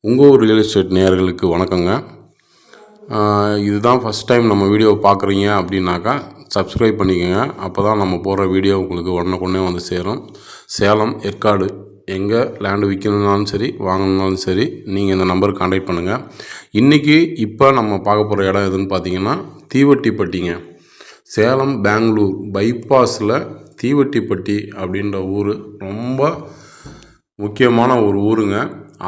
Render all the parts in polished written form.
உங்கள் ஊர் real estate நேயர்களுக்கு வணக்கங்க. இதுதான் ஃபஸ்ட் டைம் நம்ம வீடியோவை பார்க்குறீங்க அப்படின்னாக்கா சப்ஸ்கிரைப் பண்ணிக்கோங்க. அப்போ தான் நம்ம போடுற வீடியோ உங்களுக்கு உடனுக்குடனே வந்து சேரும். சேலம், ஏற்காடு எங்கே லேண்டு விற்கணுன்னாலும் சரி, வாங்கணுன்னாலும் சரி, நீங்கள் இந்த நம்பருக்கு கான்டாக்ட் பண்ணுங்கள். இன்றைக்கி இப்போ நம்ம பார்க்க போகிற இடம் எதுன்னு பார்த்தீங்கன்னா தீவட்டிப்பட்டிங்க. சேலம் பெங்களூர் பைபாஸில் தீவட்டிப்பட்டி அப்படின்ற ஊர் ரொம்ப முக்கியமான ஒரு ஊருங்க.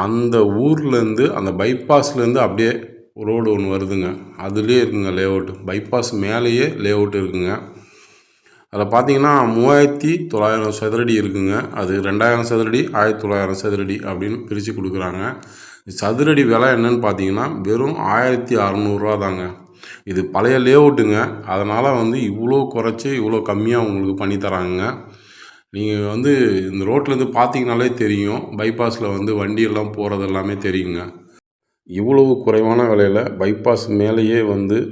அந்த ஊர்லேருந்து அந்த பைபாஸ்லேருந்து அப்படியே ரோடு ஒன்று வருதுங்க. அதுலேயே இருக்குங்க லேஅவுட். பைபாஸ் மேலேயே லேஅவுட் இருக்குங்க. அதில் பார்த்தீங்கன்னா 3900 சதுரடி இருக்குங்க. அது 2000 சதுரடி, 1900 சதுரடி அப்படின்னு பிரித்து கொடுக்குறாங்க. சதுரடி விலை என்னன்னு பார்த்தீங்கன்னா வெறும் 1600 தாங்க. இது பழைய லேஅவுட்டுங்க. அதனால் வந்து இவ்வளோ குறைச்சி இவ்வளோ கம்மியாக உங்களுக்கு பண்ணித்தராங்க. நீங்கள் இந்த ரோட்லேருந்து பார்த்தீங்கனாலே தெரியும். பைபாஸில் வண்டியெல்லாம் போகிறது எல்லாமே தெரியுங்க. இவ்வளவு குறைவான விலையில் பைபாஸ் மேலேயே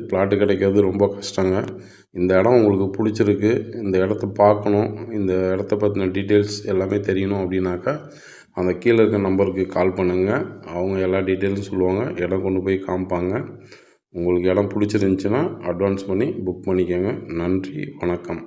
பிளாட்டு கிடைக்கிறது ரொம்ப கஷ்டங்க. இந்த இடம் உங்களுக்கு பிடிச்சிருக்கு, இந்த இடத்த பார்க்கணும், இந்த இடத்த பற்றின டீட்டெயில்ஸ் எல்லாமே தெரியணும் அப்படின்னாக்கா அந்த கீழே இருக்க நம்பருக்கு கால் பண்ணுங்கள். அவங்க எல்லா டீட்டெயில்ஸும் சொல்லுவாங்க. இடம் கொண்டு போய் காமிப்பாங்க. உங்களுக்கு இடம் பிடிச்சிருந்துச்சின்னா அட்வான்ஸ் பண்ணி புக் பண்ணிக்கோங்க. நன்றி, வணக்கம்.